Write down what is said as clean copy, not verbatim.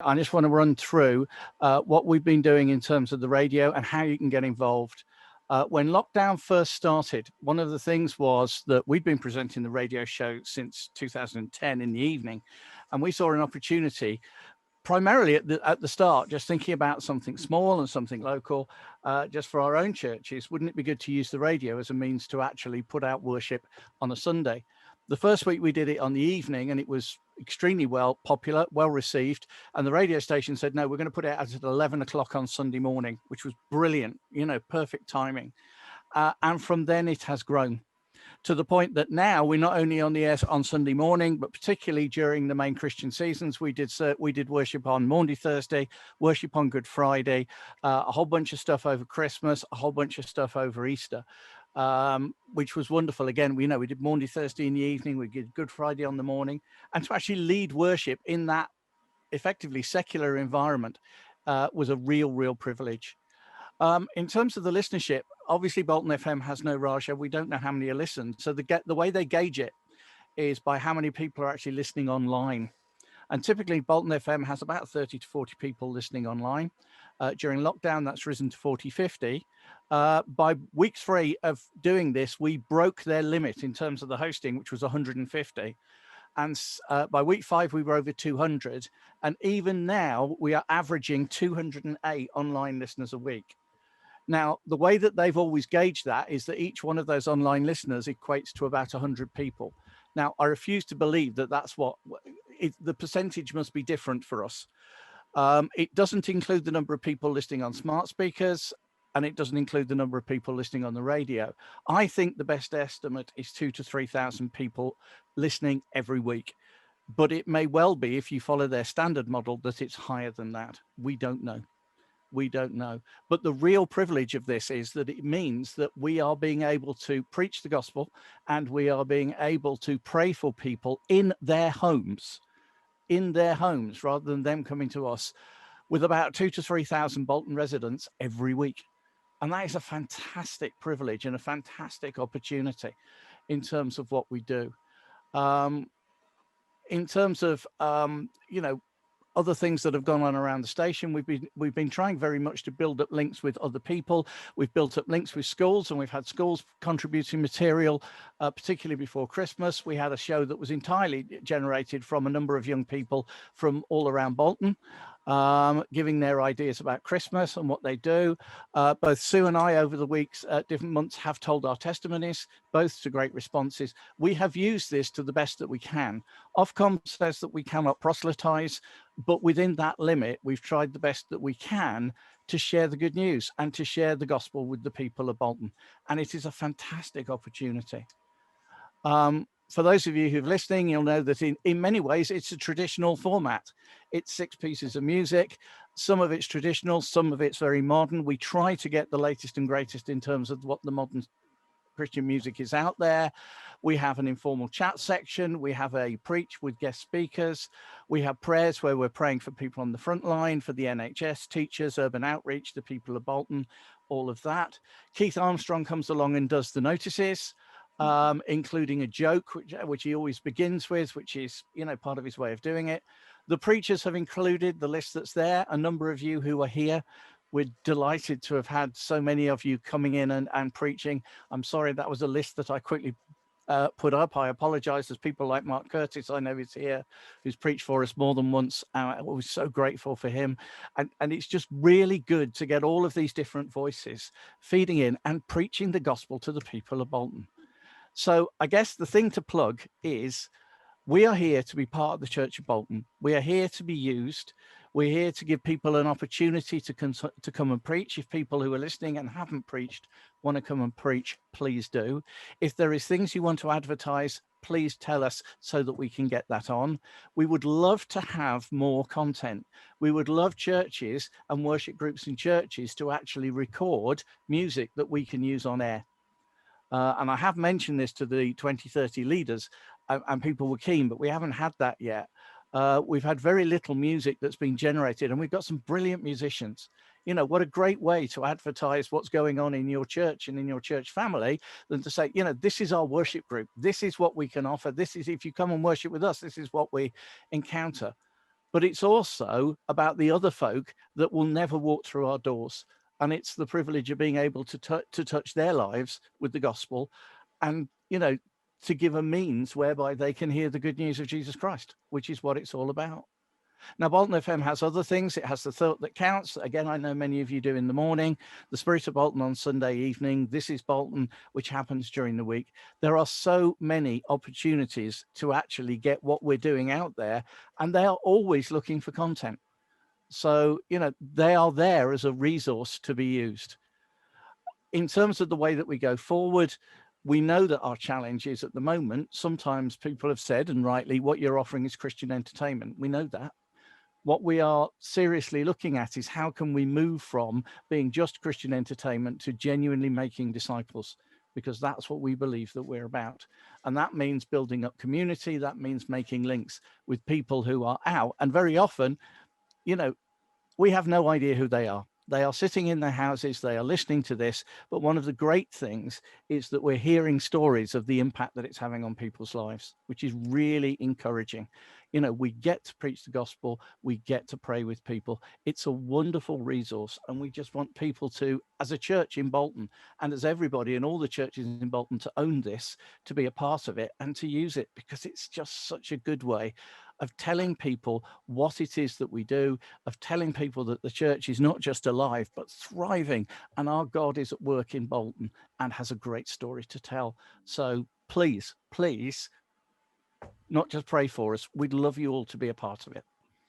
I just want to run through what we've been doing in terms of the radio and how you can get involved. When lockdown first started, one of the things was that we'd been presenting the radio show since 2010 in the evening, and we saw an opportunity primarily at the start, just thinking about something small and something local, just for our own churches. Wouldn't it be good to use the radio as a means to actually put out worship on a Sunday? The first week we did it on the evening, and it was extremely popular, well received. And the radio station said, no, we're going to put it out at 11 o'clock on Sunday morning, which was brilliant, perfect timing. And from then it has grown to the point that now we're not only on the air on Sunday morning, but particularly during the main Christian seasons, we did worship on Maundy Thursday, worship on Good Friday, a whole bunch of stuff over Christmas, a whole bunch of stuff over Easter, which was wonderful. Again, we did Maundy Thursday in the evening, we did Good Friday on the morning, and to actually lead worship in that effectively secular environment was a real privilege. In terms of the listenership, obviously Bolton FM has no RAJA. We don't know how many are listened. So the way they gauge it is by how many people are actually listening online. And typically Bolton FM has about 30 to 40 people listening online. During lockdown, that's risen to 40, 50. By week 3 of doing this, we broke their limit in terms of the hosting, which was 150. And by week 5, we were over 200. And even now, we are averaging 208 online listeners a week. Now, the way that they've always gauged that is that each one of those online listeners equates to about 100 people. Now, I refuse to believe that that's the percentage must be different for us. It doesn't include the number of people listening on smart speakers, and it doesn't include the number of people listening on the radio. I think the best estimate is 2,000 to 3,000 people listening every week. But it may well be, if you follow their standard model, that it's higher than that. We don't know. But the real privilege of this is that it means that we are being able to preach the gospel, and we are being able to pray for people in their homes, rather than them coming to us, with about 2,000 to 3,000 Bolton residents every week. And that is a fantastic privilege and a fantastic opportunity in terms of what we do. In terms of, other things that have gone on around the station, we've been trying very much to build up links with other people. We've built up links with schools, and we've had schools contributing material, particularly before Christmas. We had a show that was entirely generated from a number of young people from all around Bolton, giving their ideas about Christmas and what they do. Both Sue and I, over the weeks, different months, have told our testimonies, both to great responses. We have used this to the best that we can. Ofcom says that we cannot proselytize, but within that limit, we've tried the best that we can to share the good news and to share the gospel with the people of Bolton. And it is a fantastic opportunity. For those of you who've listening, you'll know that in many ways, it's a traditional format. It's 6 pieces of music. Some of it's traditional, some of it's very modern. We try to get the latest and greatest in terms of what the modern Christian music is out there. We have an informal chat section. We have a preach with guest speakers. We have prayers where we're praying for people on the front line, for the NHS, teachers, urban outreach, the people of Bolton, all of that. Keith Armstrong comes along and does the notices, including a joke, which he always begins with, which is, part of his way of doing it. The preachers have included the list that's there. A number of you who are here, we're delighted to have had so many of you coming in and preaching. I'm sorry, that was a list that I quickly put up. I apologize. There's people like Mark Curtis, I know he's here, who's preached for us more than once. We're so grateful for him. And it's just really good to get all of these different voices feeding in and preaching the gospel to the people of Bolton. So I guess the thing to plug is we are here to be part of the Church of Bolton. We are here to be used. We're here to give people an opportunity to come and preach. If people who are listening and haven't preached want to come and preach, please do. If there is things you want to advertise, please tell us so that we can get that on. We would love to have more content. We would love churches and worship groups in churches to actually record music that we can use on air. And I have mentioned this to the 2030 leaders, and people were keen, but we haven't had that yet. We've had very little music that's been generated, and we've got some brilliant musicians. What a great way to advertise what's going on in your church and in your church family than to say, this is our worship group. This is what we can offer. This is, if you come and worship with us, this is what we encounter. but it's also about the other folk that will never walk through our doors. And it's the privilege of being able to touch their lives with the gospel, and, to give a means whereby they can hear the good news of Jesus Christ, which is what it's all about. Now, Bolton FM has other things. It has the Thought That Counts. Again, I know many of you do in the morning. The Spirit of Bolton on Sunday evening. This is Bolton, which happens during the week. There are so many opportunities to actually get what we're doing out there, and they are always looking for content. So, they are there as a resource to be used. In terms of the way that we go forward, we know that our challenge is, at the moment, sometimes people have said, and rightly, what you're offering is Christian entertainment. We know that. What we are seriously looking at is how can we move from being just Christian entertainment to genuinely making disciples, because that's what we believe that we're about. And that means building up community. That means making links with people who are out. And very often, we have no idea who they are. They are sitting in their houses, they are listening to this. But one of the great things is that we're hearing stories of the impact that it's having on people's lives, which is really encouraging. We get to preach the gospel, we get to pray with people. It's a wonderful resource. And we just want people to, as a church in Bolton, and as everybody in all the churches in Bolton, to own this, to be a part of it, and to use it, because it's just such a good way of telling people what it is that we do, of telling people that the church is not just alive, but thriving. And our God is at work in Bolton and has a great story to tell. So please, not just pray for us. We'd love you all to be a part of it.